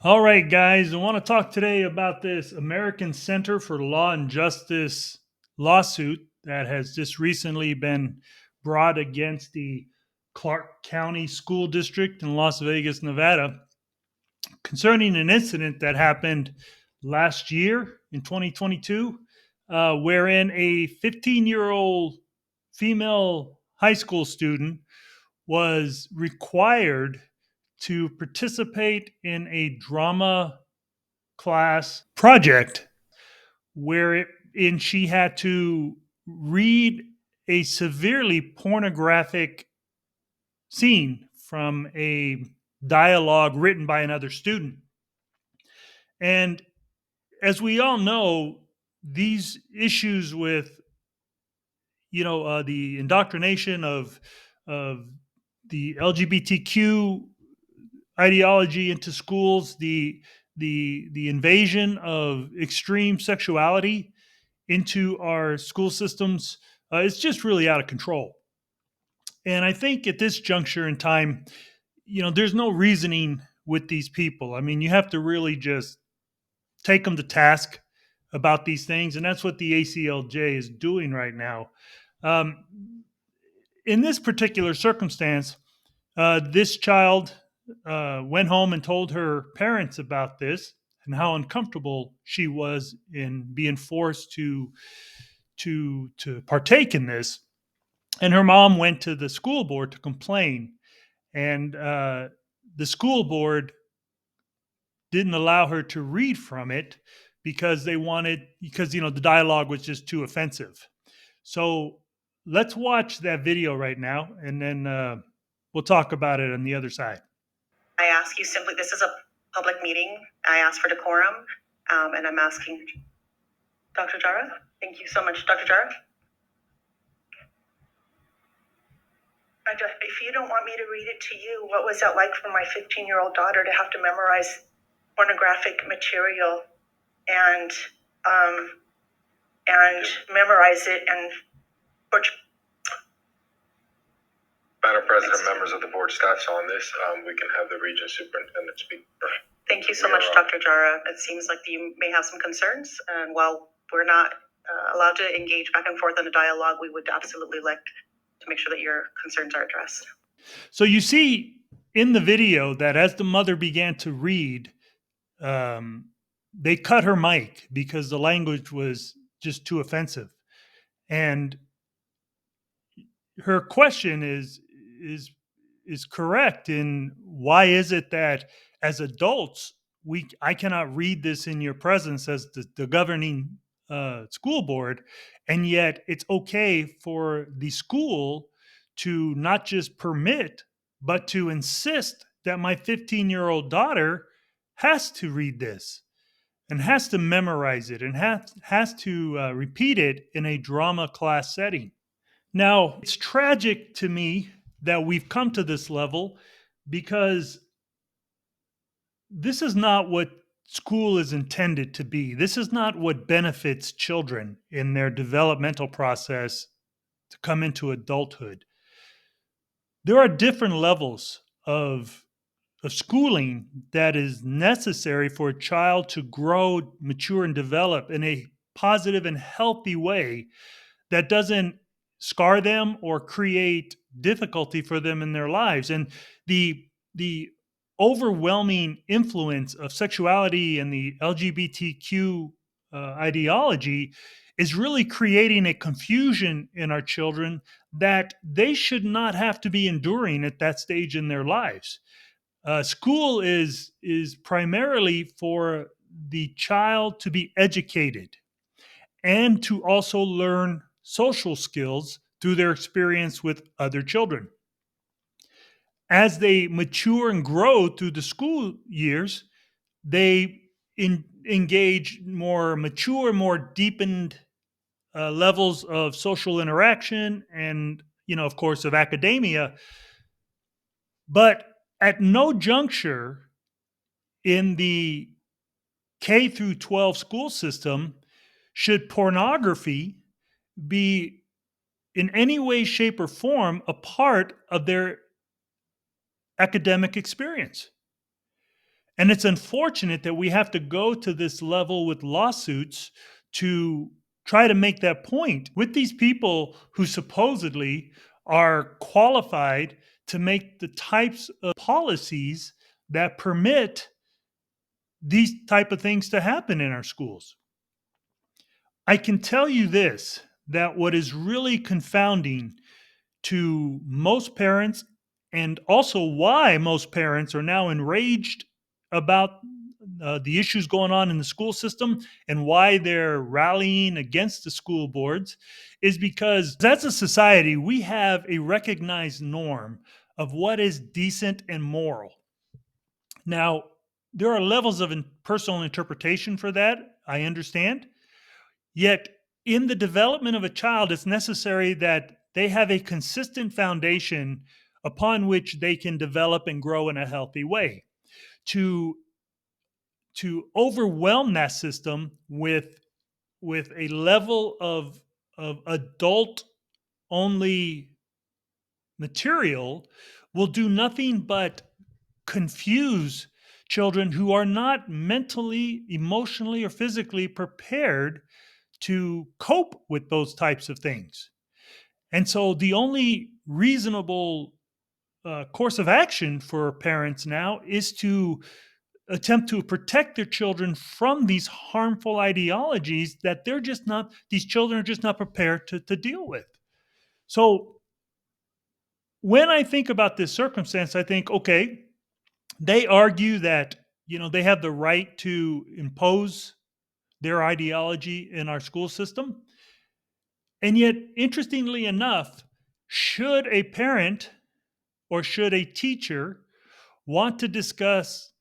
All right, guys, I want to talk today about this American Center for Law and Justice lawsuit that has just recently been brought against the Clark County School District in Las Vegas, Nevada, concerning an incident that happened last year in 2022, wherein a 15-year-old female high school student was required to participate in a drama class project wherein she had to read a severely pornographic scene from a dialogue written by another student. And as we all know, these issues with the indoctrination of the LGBTQ ideology into schools, the invasion of extreme sexuality into our school systems, it's just really out of control. And I think at this juncture in time, there's no reasoning with these people. I mean, you have to really just take them to task about these things, and that's what the ACLJ is doing right now. Um, in this particular circumstance, this child went home and told her parents about this and how uncomfortable she was in being forced to partake in this. And her mom went to the school board to complain, and the school board didn't allow her to read from it because the dialogue was just too offensive. So let's watch that video right now, and then we'll talk about it on the other side. I ask you simply, this is a public meeting. I ask for decorum, and I'm asking Dr. Jara. Thank you so much, Dr. Jara. If you don't want me to read it to you, what was that like for my 15-year-old daughter to have to memorize pornographic material and memorize it and Madam President, members of the board, staff's on this. We can have the region superintendent speak. Thank you so much, Dr. Jara. It seems like you may have some concerns, and while we're not allowed to engage back and forth in a dialogue, we would absolutely like to make sure that your concerns are addressed. So you see in the video that as the mother began to read, they cut her mic because the language was just too offensive. And her question is correct in why is it that as adults I cannot read this in your presence as the governing school board, and yet it's okay for the school to not just permit but to insist that my 15-year-old daughter has to read this and has to memorize it and has to repeat it in a drama class setting. Now, it's tragic to me that we've come to this level because this is not what school is intended to be. This is not what benefits children in their developmental process to come into adulthood. There are different levels of schooling that is necessary for a child to grow, mature, and develop in a positive and healthy way that doesn't scar them or create difficulty for them in their lives. And the overwhelming influence of sexuality and the LGBTQ ideology is really creating a confusion in our children that they should not have to be enduring at that stage in their lives. School is primarily for the child to be educated and to also learn social skills through their experience with other children. As they mature and grow through the school years, they engage more mature, more deepened levels of social interaction and, of course, of academia. But at no juncture in the K through 12 school system should pornography be in any way, shape, or form a part of their academic experience. And it's unfortunate that we have to go to this level with lawsuits to try to make that point with these people who supposedly are qualified to make the types of policies that permit these type of things to happen in our schools. I can tell you this, that what is really confounding to most parents, and also why most parents are now enraged about the issues going on in the school system and why they're rallying against the school boards, is because as a society, we have a recognized norm of what is decent and moral. Now, there are levels of personal interpretation for that, I understand. Yet, in the development of a child, it's necessary that they have a consistent foundation upon which they can develop and grow in a healthy way. To overwhelm that system with a level of adult only material will do nothing but confuse children who are not mentally, emotionally, or physically prepared to cope with those types of things. And so the only reasonable course of action for parents now is to attempt to protect their children from these harmful ideologies that these children are just not prepared to deal with. So when I think about this circumstance, I think, okay, they argue that, they have the right to impose their ideology in our school system. And yet, interestingly enough, should a parent or should a teacher want to discuss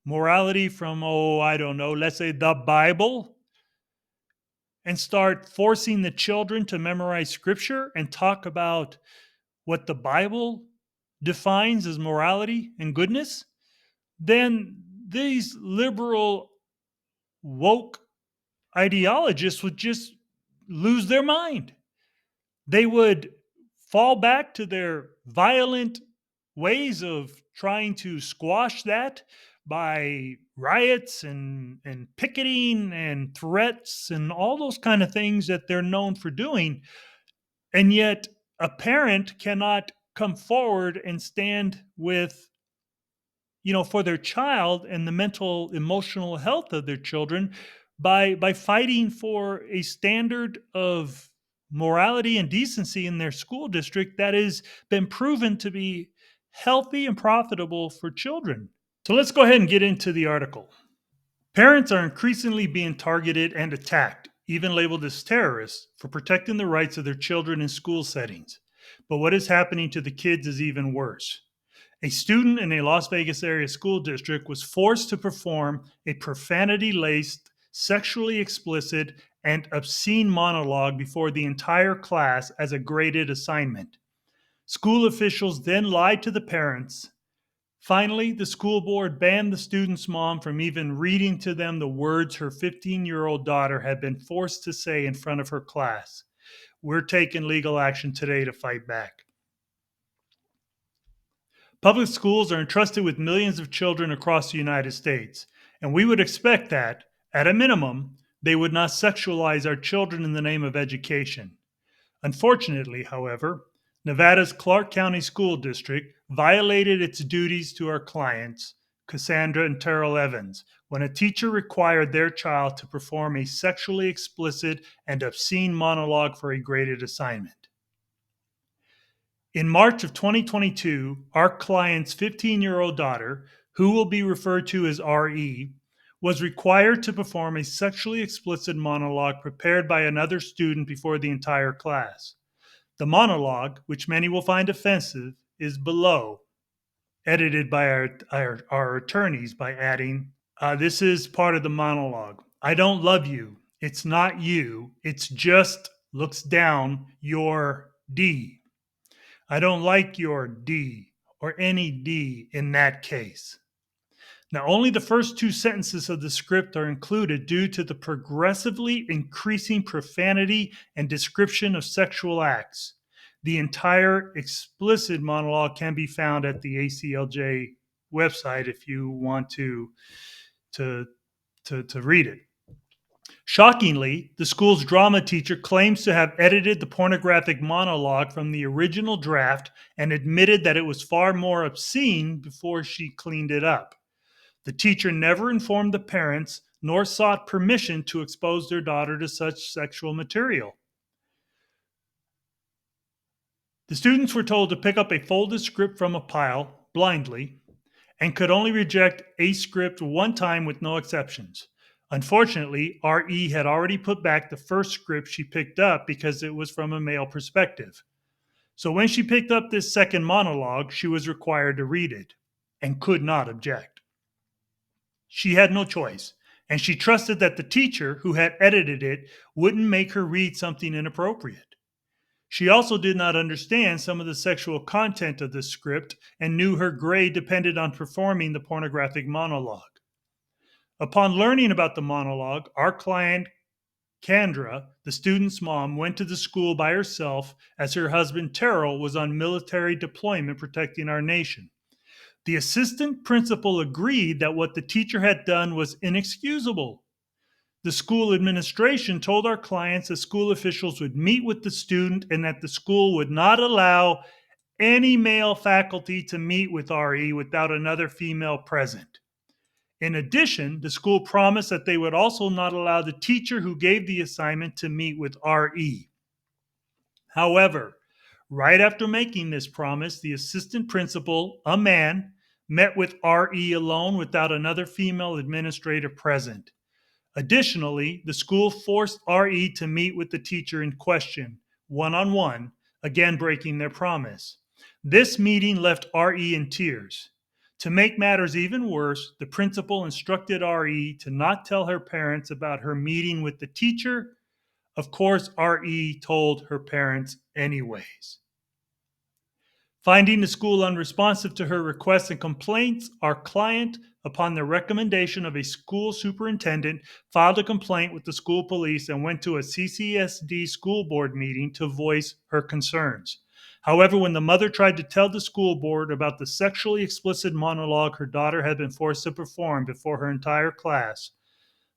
morality from, I don't know, let's say the Bible, and start forcing the children to memorize scripture and talk about what the Bible defines as morality and goodness, then these liberal woke ideologists would just lose their mind. They would fall back to their violent ways of trying to squash that by riots and picketing and threats and all those kind of things that they're known for doing. And yet a parent cannot come forward and stand with, for their child and the mental emotional health of their children by fighting for a standard of morality and decency in their school district that has been proven to be healthy and profitable for children. So let's go ahead and get into the article. Parents are increasingly being targeted and attacked, even labeled as terrorists, for protecting the rights of their children in school settings. But what is happening to the kids is even worse. A student in a Las Vegas area school district was forced to perform a profanity laced, sexually explicit, and obscene monologue before the entire class as a graded assignment. School officials then lied to the parents. Finally, the school board banned the student's mom from even reading to them the words her 15-year-old daughter had been forced to say in front of her class. We're taking legal action today to fight back. Public schools are entrusted with millions of children across the United States, and we would expect that, at a minimum, they would not sexualize our children in the name of education. Unfortunately, however, Nevada's Clark County School District violated its duties to our clients, Cassandra and Terrell Evans, when a teacher required their child to perform a sexually explicit and obscene monologue for a graded assignment. In March of 2022, our client's 15-year-old daughter, who will be referred to as RE, was required to perform a sexually explicit monologue prepared by another student before the entire class. The monologue, which many will find offensive, is below, edited by our attorneys by adding, this is part of the monologue. I don't love you. It's not you. It's just looks down your D. I don't like your D or any D in that case. Now, only the first two sentences of the script are included due to the progressively increasing profanity and description of sexual acts. The entire explicit monologue can be found at the ACLJ website if you want to read it. Shockingly, the school's drama teacher claims to have edited the pornographic monologue from the original draft and admitted that it was far more obscene before she cleaned it up. The teacher never informed the parents nor sought permission to expose their daughter to such sexual material. The students were told to pick up a folded script from a pile blindly and could only reject a script one time with no exceptions. Unfortunately, R.E. had already put back the first script she picked up because it was from a male perspective. So when she picked up this second monologue, she was required to read it and could not object. She had no choice, and she trusted that the teacher who had edited it wouldn't make her read something inappropriate. She also did not understand some of the sexual content of the script and knew her grade depended on performing the pornographic monologue. Upon learning about the monologue, our client, Kendra, the student's mom, went to the school by herself as her husband, Terrell, was on military deployment protecting our nation. The assistant principal agreed that what the teacher had done was inexcusable. The school administration told our clients that school officials would meet with the student and that the school would not allow any male faculty to meet with RE without another female present. In addition, the school promised that they would also not allow the teacher who gave the assignment to meet with RE. However, right after making this promise, the assistant principal, a man, met with RE alone without another female administrator present. Additionally, the school forced RE to meet with the teacher in question, one-on-one, again breaking their promise. This meeting left RE in tears. To make matters even worse, the principal instructed RE to not tell her parents about her meeting with the teacher. Of course, RE told her parents anyways. Finding the school unresponsive to her requests and complaints, our client, upon the recommendation of a school superintendent, filed a complaint with the school police and went to a CCSD school board meeting to voice her concerns. However, when the mother tried to tell the school board about the sexually explicit monologue her daughter had been forced to perform before her entire class,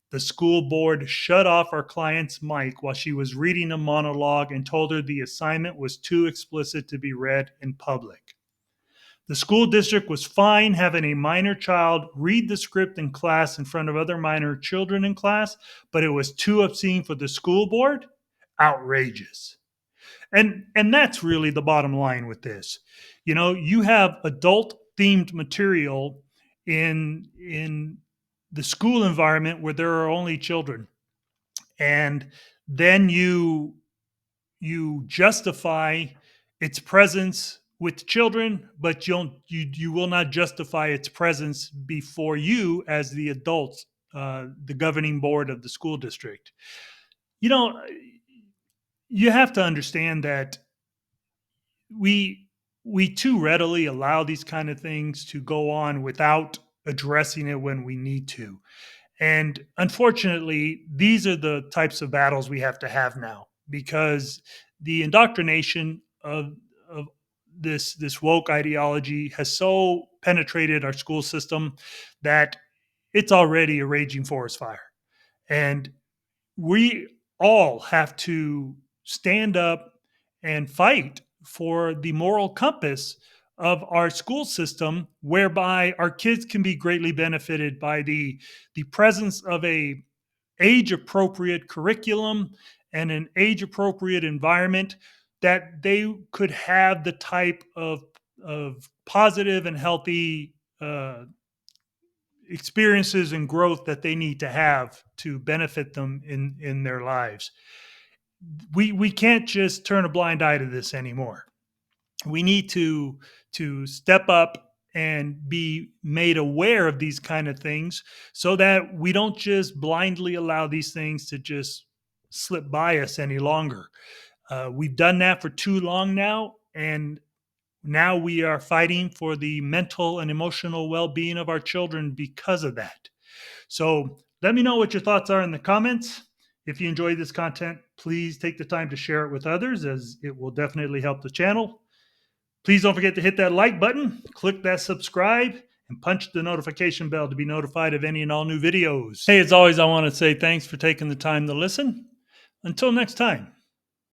the school board shut off our client's mic while she was reading a monologue and told her the assignment was too explicit to be read in public. The school district was fine having a minor child read the script in class in front of other minor children in class, but it was too obscene for the school board? Outrageous. And that's really the bottom line with this. You know, you have adult themed material in the school environment where there are only children, and then you justify its presence with children, but you will not justify its presence before you as the adults, the governing board of the school district. You know, you have to understand that we too readily allow these kind of things to go on without addressing it when we need to. And unfortunately, these are the types of battles we have to have now because the indoctrination of this woke ideology has so penetrated our school system that it's already a raging forest fire. And we all have to stand up and fight for the moral compass of our school system, whereby our kids can be greatly benefited by the presence of a age appropriate curriculum and an age appropriate environment that they could have the type of positive and healthy experiences and growth that they need to have to benefit them in their lives. We can't just turn a blind eye to this anymore. We need to step up and be made aware of these kind of things so that we don't just blindly allow these things to just slip by us any longer. We've done that for too long now, and now we are fighting for the mental and emotional well-being of our children because of that. So let me know what your thoughts are in the comments. If you enjoyed this content, please take the time to share it with others, as it will definitely help the channel. Please don't forget to hit that like button, click that subscribe, and punch the notification bell to be notified of any and all new videos. Hey, as always, I want to say thanks for taking the time to listen. Until next time.